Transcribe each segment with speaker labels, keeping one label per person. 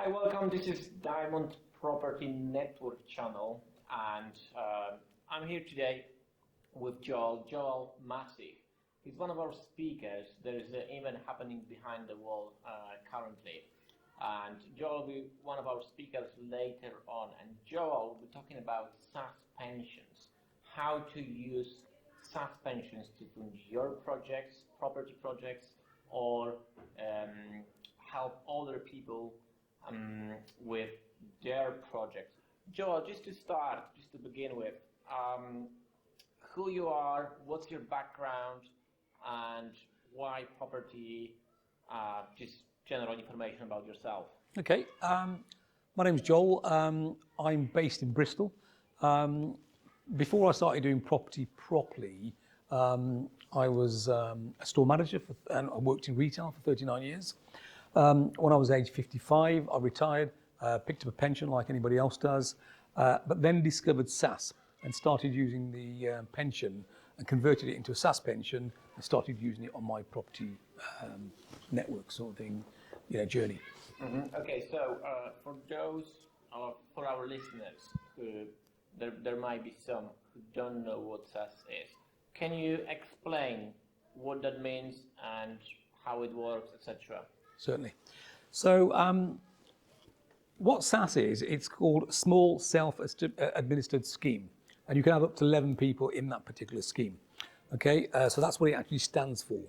Speaker 1: Hi, welcome. This is Diamond Property Network channel, and I'm here today with Joyal Masih. He's one of our speakers. There is an event happening behind the wall currently, and Joyal will be one of our speakers later on. And Joyal will be talking about SaaS pensions, how to use SaaS pensions to fund your projects, property projects, or help other people with their projects. Joyal, just to begin with, who you are, what's your background, and why property, just general information about yourself.
Speaker 2: Okay, my name's Joel. I'm based in Bristol. Before I started doing property properly, I was a store manager and I worked in retail for 39 years. When I was age 55, I retired, picked up a pension like anybody else does, but then discovered SaaS and started using the pension and converted it into a SaaS pension and started using it on my property network sort of thing, journey.
Speaker 1: Mm-hmm. Okay, so for our listeners, there might be some who don't know what SaaS is. Can you explain what that means and how it works, etc.?
Speaker 2: Certainly. So what SaaS is, it's called Small Self-Administered Scheme. And you can have up to 11 people in that particular scheme. Okay, so that's what it actually stands for.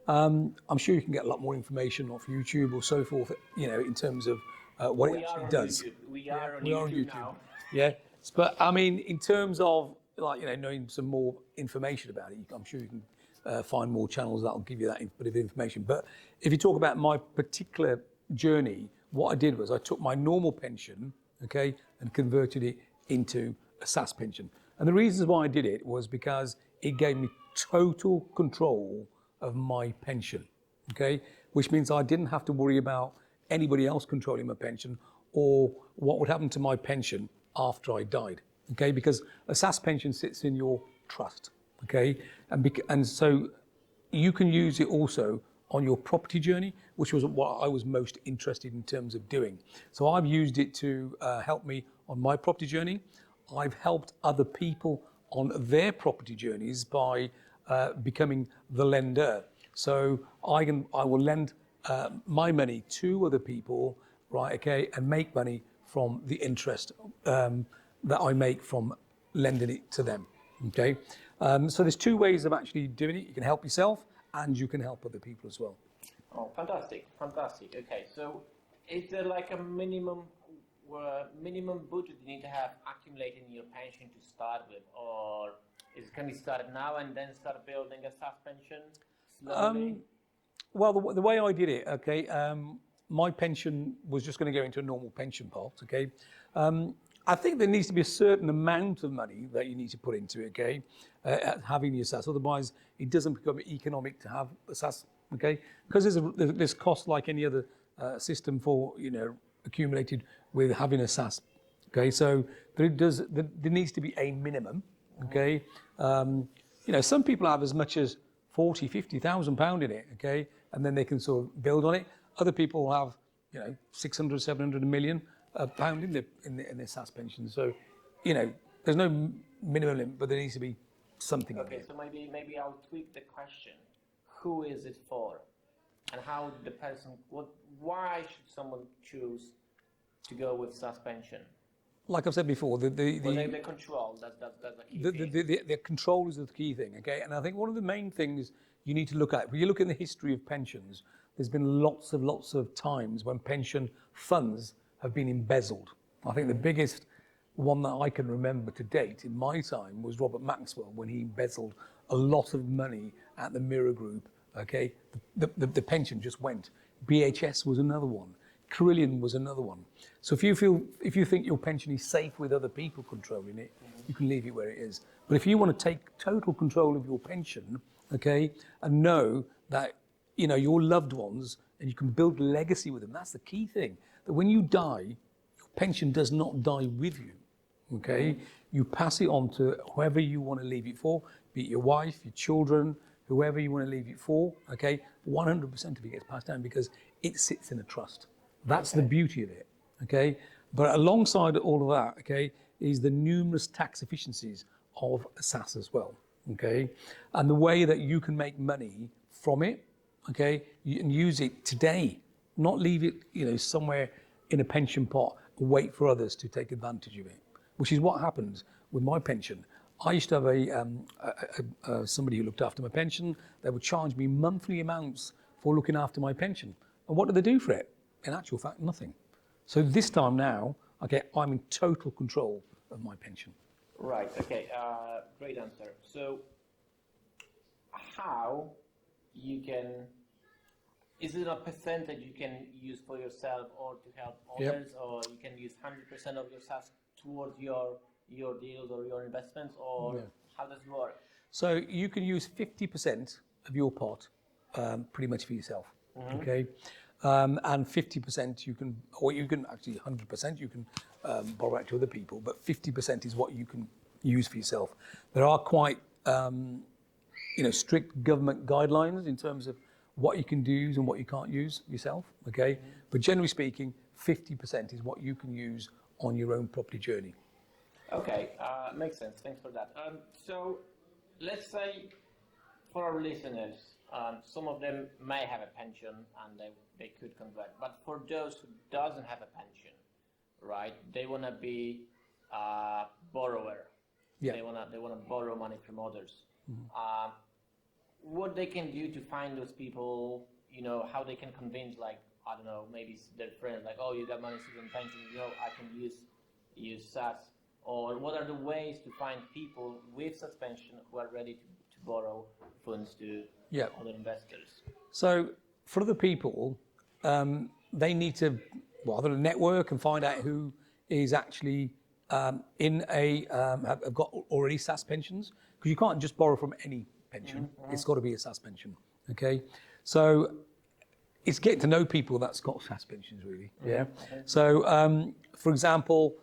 Speaker 2: I'm sure you can get a lot more information off YouTube or so forth, in terms of what it actually does.
Speaker 1: We are on YouTube now.
Speaker 2: Yeah, but I mean, in terms of knowing some more information about it, I'm sure you can find more channels that will give you that bit of information. But if you talk about my particular journey, what I did was I took my normal pension, okay, and converted it into a SaaS pension. And the reasons why I did it was because it gave me total control of my pension, okay, which means I didn't have to worry about anybody else controlling my pension or what would happen to my pension after I died, okay, because a SaaS pension sits in your trust. Okay, and so you can use it also on your property journey, which was what I was most interested in terms of doing. So I've used it to help me on my property journey. I've helped other people on their property journeys by becoming the lender. So I will lend my money to other people, right? Okay, and make money from the interest that I make from lending it to them. Okay. So there's two ways of actually doing it. You can help yourself and you can help other people as well.
Speaker 1: Oh, fantastic. Okay, so is there like a minimum budget you need to have accumulated in your pension to start with, or can we start now and then start building a SaaS pension slowly?
Speaker 2: Well, the way I did it, okay, my pension was just going to go into a normal pension pot, okay. I think there needs to be a certain amount of money that you need to put into it, okay, having your SaaS. Otherwise, it doesn't become economic to have a SaaS, okay, because there's cost like any other system for accumulated with having a SaaS, okay. So there needs to be a minimum, okay. Some people have as much as 40, 50,000 pound in it, okay, and then they can sort of build on it. Other people have 600, 700, a million. Pound in their SaaS pension. So, there's no minimum limit, but there needs to be something.
Speaker 1: Okay, so maybe I'll tweak the question. Who is it for? And how the person, why should someone choose to go with SaaS pension?
Speaker 2: Like I've said before, the
Speaker 1: control, that's the key thing.
Speaker 2: The control is the key thing, okay? And I think one of the main things you need to look at, when you look in the history of pensions, there's been lots of times when pension funds have been embezzled. I think the biggest one that I can remember to date in my time was Robert Maxwell, when he embezzled a lot of money at the Mirror Group. Okay, the pension just went. BHS was another one. Carillion was another one. So if you think your pension is safe with other people controlling it, you can leave it where it is. But if you want to take total control of your pension, okay, and know that your loved ones, and you can build legacy with them. That's the key thing. That when you die, your pension does not die with you. Okay, you pass it on to whoever you want to leave it for, be it your wife, your children, whoever you want to leave it for. Okay, 100% of it gets passed down because it sits in a trust. That's the beauty of it. okay? But alongside all of that, okay, is the numerous tax efficiencies of SaaS as well, okay? And the way that you can make money from it, okay, and use it today, not leave it, somewhere in a pension pot and wait for others to take advantage of it, which is what happens with my pension. I used to have somebody who looked after my pension. They would charge me monthly amounts for looking after my pension. And what do they do for it? In actual fact, nothing. So this time now, okay, I'm in total control of my pension.
Speaker 1: Right, okay, great answer. So how you can, is it a percentage you can use for yourself or to help others, or you can use 100% of your SaaS towards your deals or your investments, or how does it work?
Speaker 2: So you can use 50% of your pot pretty much for yourself, okay? And 50% you can actually 100% you can borrow out to other people, but 50% is what you can use for yourself. There are quite strict government guidelines in terms of what you can use and what you can't use yourself, okay? But generally speaking, 50% is what you can use on your own property journey.
Speaker 1: Okay, makes sense. Thanks for that. So let's say for our listeners, some of them may have a pension and they could convert, but for those who doesn't have a pension, right? They want to be a borrower.
Speaker 2: Yeah.
Speaker 1: They want to borrow money from others. What they can do to find those people, how they can convince, like, I don't know, maybe their friends, like, oh, you got money sitting in pension, I can use SaaS. Or what are the ways to find people with suspension who are ready to borrow funds to other investors? So
Speaker 2: for other people, they need to rather network and find out who is actually have got already SaaS pensions, because you can't just borrow from any pension. It's got to be a SaaS pension. Okay, so it's getting to know people that's got SaaS pensions, really. Yeah. So for example,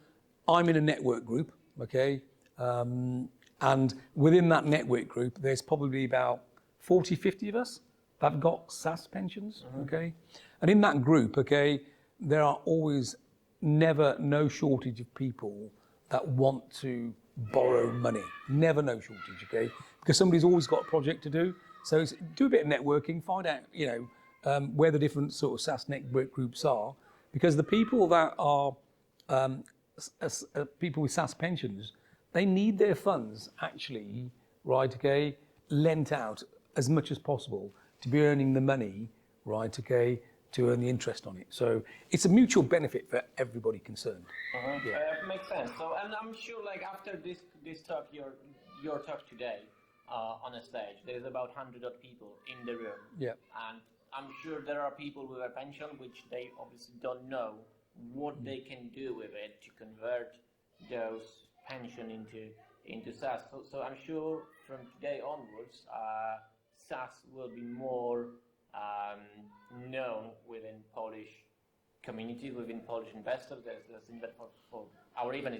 Speaker 2: I'm in a network group, okay? And within that network group, there's probably about 40, 50 of us that have got SaaS pensions, okay? And in that group, okay, there are always no shortage of people that want to borrow money. Never no shortage, okay? Because somebody's always got a project to do. So do a bit of networking, find out, where the different sort of SaaS network groups are. Because the people that are people with SaaS pensions, they need their funds actually, right, okay, lent out as much as possible to be earning the money, right, okay, to earn the interest on it. So it's a mutual benefit for everybody concerned.
Speaker 1: Makes sense. So, and I'm sure, like, after this talk, your talk today on a stage, there's about 100 odd people in the room.
Speaker 2: Yeah.
Speaker 1: And I'm sure there are people with a pension which they obviously don't know what they can do with it to convert those pension into SaaS. So I'm sure from today onwards, SaaS will be more known within Polish community, within Polish investors. There's for our event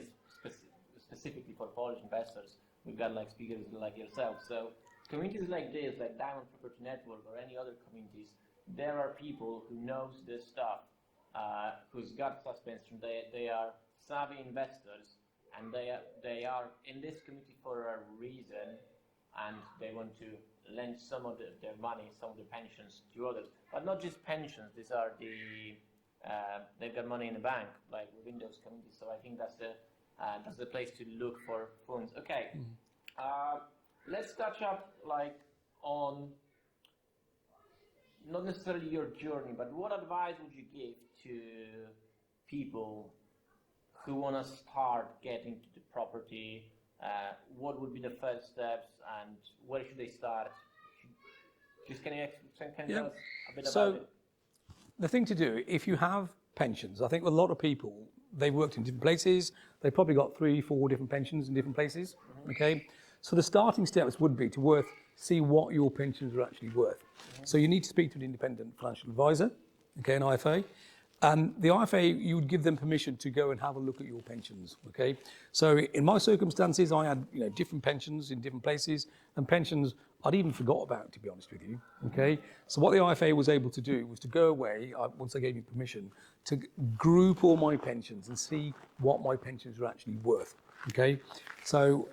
Speaker 1: is specifically for Polish investors. We've got like speakers like yourself. So communities like this, like Diamond Property Network or any other communities, there are people who knows this stuff. Who's got suspension, they are savvy investors, and they are in this community for a reason, and they want to lend some of their money, some of the pensions to others. But not just pensions, these are they've got money in the bank, like within those communities. So I think that's the place to look for funds. Okay, let's touch up like on not necessarily your journey, but what advice would you give to people who want to start getting to the property? What would be the first steps, and where should they start? Can you tell us a bit about it?
Speaker 2: The thing to do, if you have pensions, I think a lot of people, they've worked in different places, they've probably got 3-4 different pensions in different places, okay? So the starting steps would be to see what your pensions are actually worth. So you need to speak to an independent financial advisor, okay, an IFA, And the IFA, you would give them permission to go and have a look at your pensions, okay? So in my circumstances, I had different pensions in different places, and pensions I'd even forgot about, to be honest with you, okay? So what the IFA was able to do was to go away, once they gave me permission, to group all my pensions and see what my pensions were actually worth, okay? So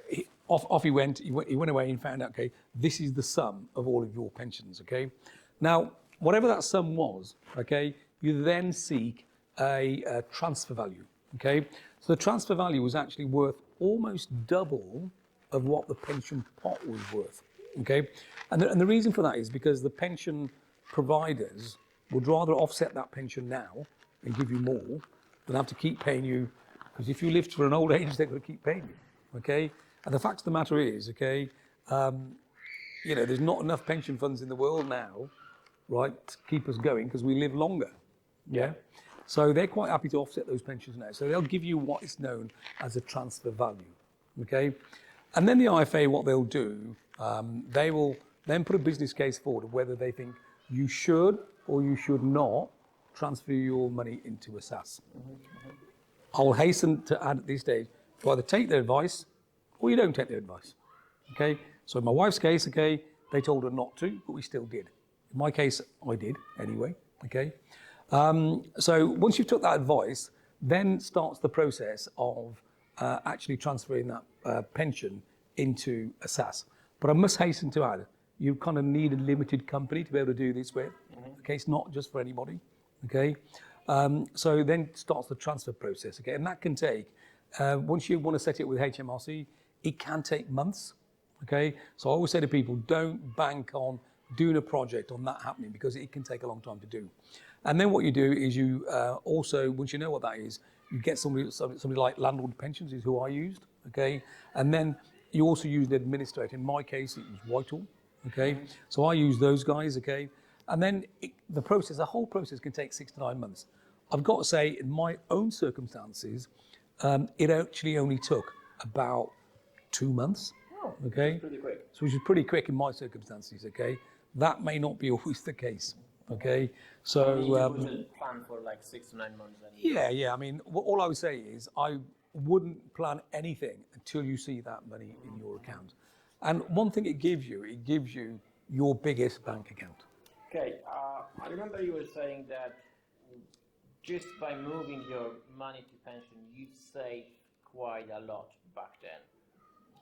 Speaker 2: off he went away and found out, okay, this is the sum of all of your pensions, okay? Now, whatever that sum was, okay, you then seek a transfer value, okay? So the transfer value was actually worth almost double of what the pension pot was worth, okay? And the reason for that is because the pension providers would rather offset that pension now and give you more than have to keep paying you, because if you lived for an old age, they're going to keep paying you, okay? And the fact of the matter is, okay, there's not enough pension funds in the world now, right, to keep us going because we live longer. Yeah. So they're quite happy to offset those pensions now. So they'll give you what is known as a transfer value. Okay. And then the IFA, what they'll do, they will then put a business case forward of whether they think you should or you should not transfer your money into a SAS. I'll hasten to add at this stage, you either take their advice or you don't take their advice. Okay. So in my wife's case, okay, they told her not to, but we still did. In my case, I did anyway. Okay. So once you've took that advice, then starts the process of actually transferring that pension into a SAS. But I must hasten to add, you kind of need a limited company to be able to do this with. Okay, it's not just for anybody. Okay, so then starts the transfer process. Okay, and that can take, once you want to set it with HMRC, it can take months. Okay, so I always say to people, don't bank on doing a project on that happening because it can take a long time to do. And then what you do is you also, once you know what that is, you get somebody like Landlord Pensions is who I used, okay? And then you also use an administrator. In my case, it was Whitehall, okay? So I use those guys, okay? And then the whole process can take 6 to 9 months. I've got to say, in my own circumstances, it actually only took about 2 months, okay?
Speaker 1: Pretty quick.
Speaker 2: So which is pretty quick in my circumstances, okay? That may not be always the case. Okay, so
Speaker 1: you wouldn't plan for like 6 to 9 months.
Speaker 2: Yeah. I mean, all I would say is I wouldn't plan anything until you see that money in your account. And one thing it gives you your biggest bank account.
Speaker 1: Okay, I remember you were saying that just by moving your money to pension, you saved quite a lot back then.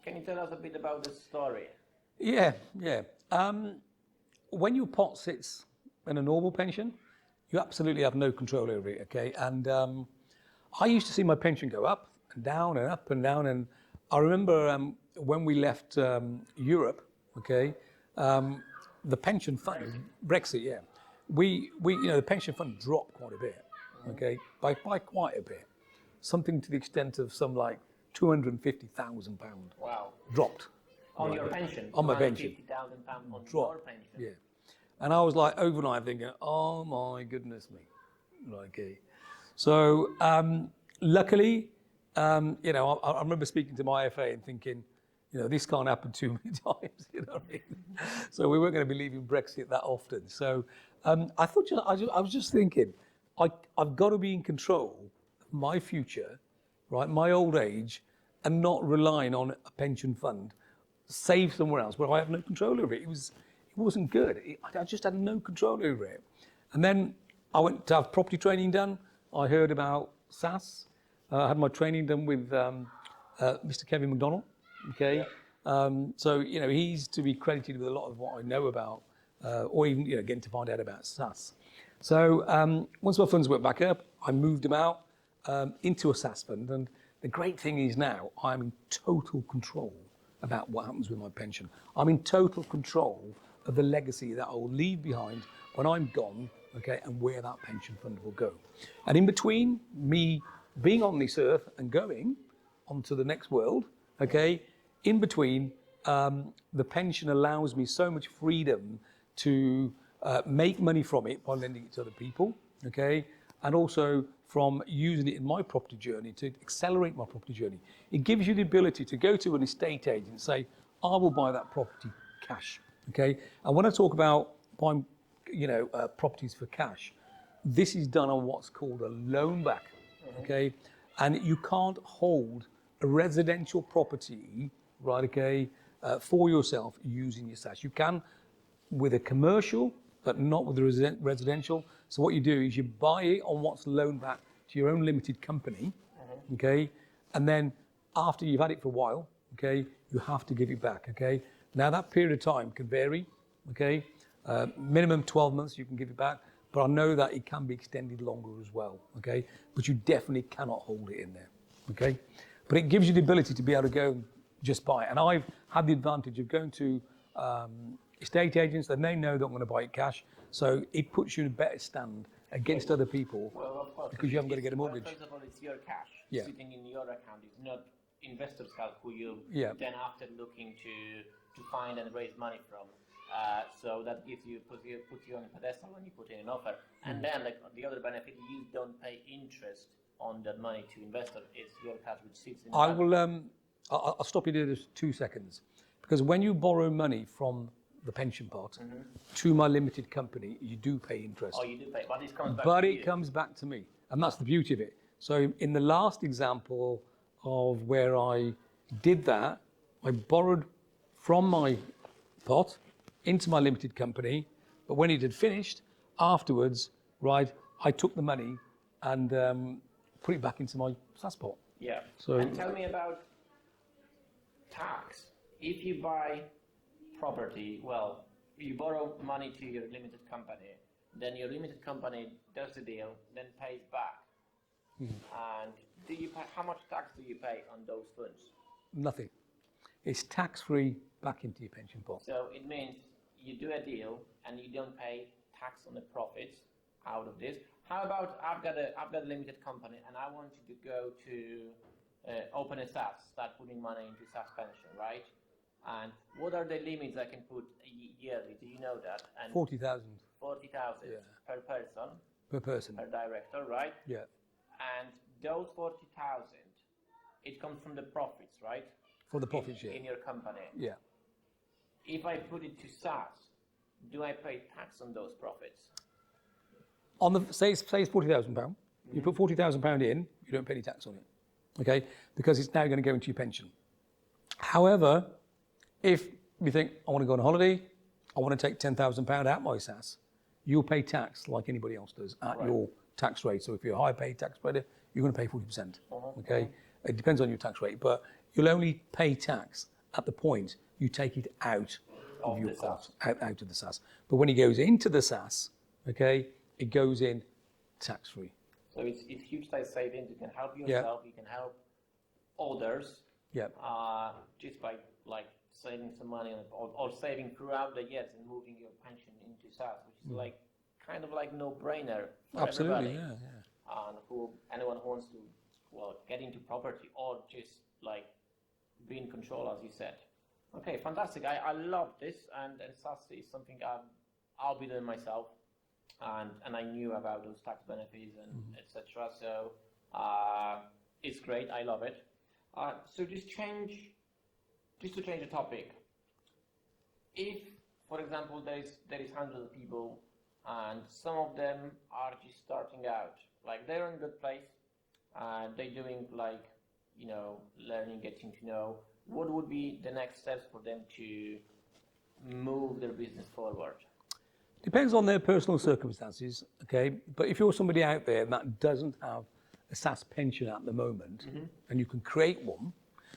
Speaker 1: Can you tell us a bit about the story?
Speaker 2: Yeah. When your pot sits in a normal pension, you absolutely have no control over it, okay? And I used to see my pension go up and down and up and down. And I remember when we left Europe, okay, the pension fund, Brexit, yeah, we the pension fund dropped quite a bit, okay, by quite a bit, something to the extent of some like £250,000.
Speaker 1: Wow.
Speaker 2: Dropped.
Speaker 1: On your pension?
Speaker 2: On my pension.
Speaker 1: £250,000 on
Speaker 2: Drop.
Speaker 1: your pension?
Speaker 2: Yeah. And I was like overnight thinking, oh my goodness me. Okay. So luckily, I remember speaking to my IFA and thinking, this can't happen too many times, you know what I mean? So we weren't going to be leaving Brexit that often. So I was just thinking, I've got to be in control of my future, right, my old age, and not relying on a pension fund, save somewhere else where I have no control over it. It wasn't good. I just had no control over it. And then I went to have property training done. I heard about SAS. I had my training done with Mr. Kevin McDonald. Okay. Yeah. So, he's to be credited with a lot of what I know about, or even, getting to find out about SAS. So once my funds went back up, I moved them out into a SAS fund. And the great thing is now I'm in total control about what happens with my pension. I'm in total control of the legacy that I will leave behind when I'm gone, okay, and where that pension fund will go. And in between me being on this earth and going onto the next world, okay, in between, the pension allows me so much freedom to make money from it by lending it to other people, okay, and also from using it in my property journey to accelerate my property journey. It gives you the ability to go to an estate agent and say, I will buy that property cash, okay? And when I talk about buying, properties for cash, this is done on what's called a loan back, okay? And you can't hold a residential property, right, okay, for yourself using your SAS. You can with a commercial, but not with a residential. So what you do is you buy it on what's loaned back to your own limited company, okay? And then after you've had it for a while, okay, you have to give it back, okay? Now that period of time can vary, okay? Minimum 12 months you can give it back, but I know that it can be extended longer as well, okay? But you definitely cannot hold it in there, okay? But it gives you the ability to be able to go and just buy it. And I've had the advantage of going to estate agents, and they know that I'm going to buy it cash, so it puts you in a better stand against other people,
Speaker 1: Well, of course,
Speaker 2: because you haven't got to get a mortgage.
Speaker 1: First of all, it's your cash sitting in your account. It's not investors' cash who you then after looking to find and raise money from. So that gives you puts you on a pedestal when you put in an offer. And then the other benefit, you don't pay interest on that money to investor. It's your cash which sits in.
Speaker 2: I'll stop you there just 2 seconds, because when you borrow money from the pension pot to my limited company, you do pay interest.
Speaker 1: Oh, you do pay, but it comes back.
Speaker 2: But it comes back to me, and that's the beauty of it. So in the last example of where I did that, I borrowed from my pot into my limited company, but when it had finished, afterwards, right, I took the money and put it back into my SAS pot.
Speaker 1: Yeah.
Speaker 2: So,
Speaker 1: and tell me about tax. If you buy property, well, you borrow money to your limited company, then your limited company does the deal, then pays back. And do you pay, how much tax do you pay on those funds?
Speaker 2: Nothing. It's tax-free back into your pension pot.
Speaker 1: So it means you do a deal and you don't pay tax on the profits out of this. How about I've got a limited company and I want you to go to open a SAS, start putting money into SAS pension, right? And what are the limits I can put yearly? Do you know that? And
Speaker 2: 40,000
Speaker 1: 40,000 per person.
Speaker 2: per person.
Speaker 1: Per director, right?
Speaker 2: Yeah.
Speaker 1: And those 40,000, it comes from the profits, right?
Speaker 2: For the profits,
Speaker 1: in your company.
Speaker 2: Yeah.
Speaker 1: If I put it to SAS, do I pay tax on those profits?
Speaker 2: On the say it's £40,000. You put £40,000 in, you don't pay any tax on it, okay? Because it's now going to go into your pension. However, if you think I want to go on a holiday, I want to take £10,000 out my SAS, you'll pay tax like anybody else does at your tax rate. So if you're a high paid taxpayer, you're going to pay 40%. Okay, it depends on your tax rate, but you'll only pay tax at the point you take it out of your pot, out of the SAS. But when it goes into the SAS, okay, it goes in tax free.
Speaker 1: So it's huge tax savings. You can help yourself. You can help others.
Speaker 2: Yeah.
Speaker 1: Just by like saving some money on it, or saving throughout the years and moving your pension into SAS, which is like kind of like no-brainer for
Speaker 2: Absolutely,
Speaker 1: everybody. And anyone who wants to get into property or just like be in control, as you said. Okay, fantastic. I love this, and SAS is something I'll be doing myself, and I knew about those tax benefits and etc. So it's great. I love it. So just to change the topic. If, for example, there is hundreds of people, and some of them are just starting out, like they're in a good place, they're doing like, learning, getting to know. What would be the next steps for them to move their business forward?
Speaker 2: Depends on their personal circumstances, okay? But if you're somebody out there that doesn't have a SAS pension at the moment, and you can create one,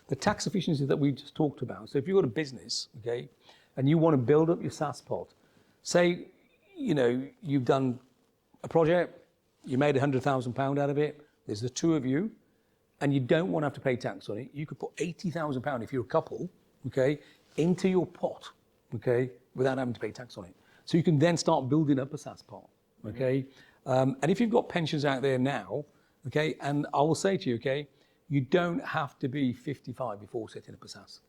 Speaker 2: the tax efficiency that we just talked about. So if you've got a business, okay, and you want to build up your SAS pot, say, you've done a project, you made £100,000 out of it, there's the two of you, and you don't want to have to pay tax on it, you could put £80,000 if you're a couple, okay, into your pot, okay, without having to pay tax on it. So you can then start building up a SAS pot, okay? And if you've got pensions out there now, okay, and I will say to you, okay, you don't have to be 55 before setting up a SAS.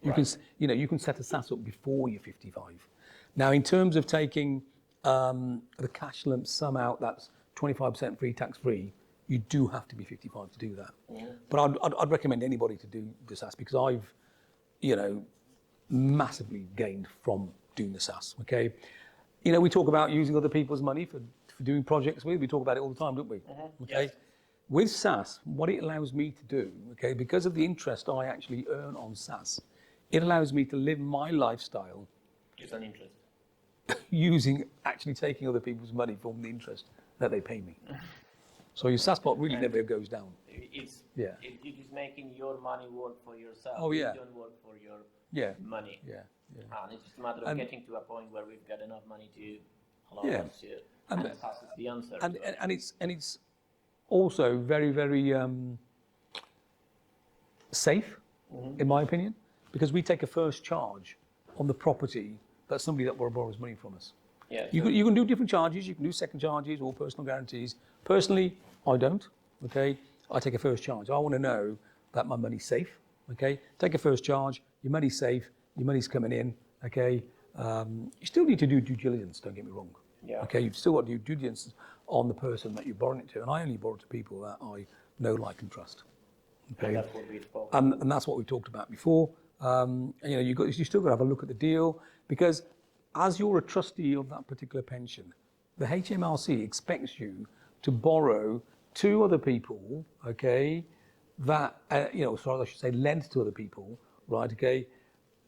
Speaker 2: You can, you can set a SAS up before you're 55. Now, in terms of taking the cash lump sum out, that's 25% free, tax free, you do have to be 55 to do that. But I'd recommend anybody to do the SAS, because I've, massively gained from doing the SAS, okay? We talk about using other people's money doing projects with. We talk about it all the time, don't we? Okay.
Speaker 1: Yes.
Speaker 2: With SaaS, what it allows me to do, okay, because of the interest I actually earn on SaaS, it allows me to live my lifestyle
Speaker 1: It's an interest.
Speaker 2: using actually taking other people's money from the interest that they pay me. So your SaaS pot really never goes down.
Speaker 1: It's
Speaker 2: Yeah.
Speaker 1: it is making your money work for yourself.
Speaker 2: Oh, yeah.
Speaker 1: You don't work for your
Speaker 2: Yeah.
Speaker 1: money.
Speaker 2: Yeah. Yeah.
Speaker 1: And it's just a matter of getting to a point where we've got enough money to allow
Speaker 2: Yeah.
Speaker 1: us to. And SaaS is the answer.
Speaker 2: And it's also very, very safe, in my opinion, because we take a first charge on the property that somebody that borrows money from us.
Speaker 1: Yeah,
Speaker 2: You can do different charges. You can do second charges or personal guarantees. Personally, I don't. Okay, I take a first charge. I want to know that my money's safe. Okay, take a first charge. Your money's safe. Your money's coming in. Okay, you still need to do due diligence. Don't get me wrong.
Speaker 1: Yeah.
Speaker 2: Okay, you've still got to do due diligence on the person that you're borrowing it to, and I only borrow to people that I know, like, and trust. Okay,
Speaker 1: And that's what we spoke.
Speaker 2: and that's what we talked about before. You still got to have a look at the deal, because as you're a trustee of that particular pension, the HMRC expects you to borrow to other people, okay, that, sorry, I should say lend to other people, right, okay,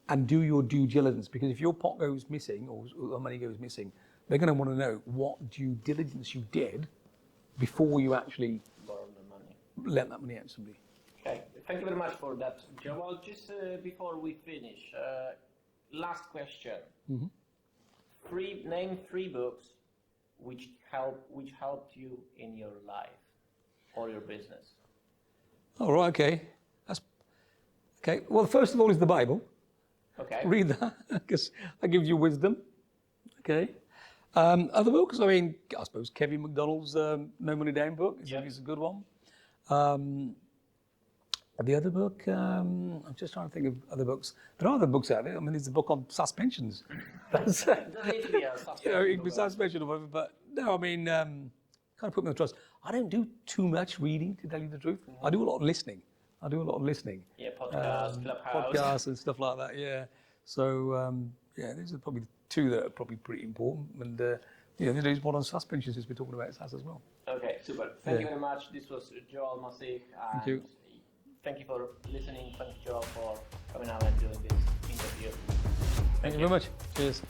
Speaker 2: and do your due diligence, because if your pot goes missing or money goes missing, they're going to want to know what due diligence you did before you actually
Speaker 1: Borrow the money.
Speaker 2: lent that money out to somebody.
Speaker 1: Okay, thank you very much for that, Joe. Well, just before we finish, last question. Name 3 books which helped you in your life or your business.
Speaker 2: All right, okay. Okay. Well, first of all is the Bible.
Speaker 1: Okay.
Speaker 2: Read that, because that gives you wisdom. Okay. Other books, I suppose Kevin McDonald's No Money Down book is a good one. The other book, I'm just trying to think of other books. There are other books out there. There's a book on SaaS pensions. That's,
Speaker 1: It doesn't need to be a
Speaker 2: it can be SaaS pension or whatever, but no, kind of put me on trust. I don't do too much reading, to tell you the truth. I do a lot of listening.
Speaker 1: Yeah, podcasts, Clubhouse.
Speaker 2: Podcasts and stuff like that, yeah. So, these are probably 2 that are probably pretty important. And, there's one on SaaS pensions, as we're talking about SaaS as well.
Speaker 1: Okay, super. Thank you very much. This was Joyal Masih.
Speaker 2: Thank you.
Speaker 1: Thank you for listening. Thank you, Joel, for coming out and doing this interview.
Speaker 2: Thank you very much. Cheers.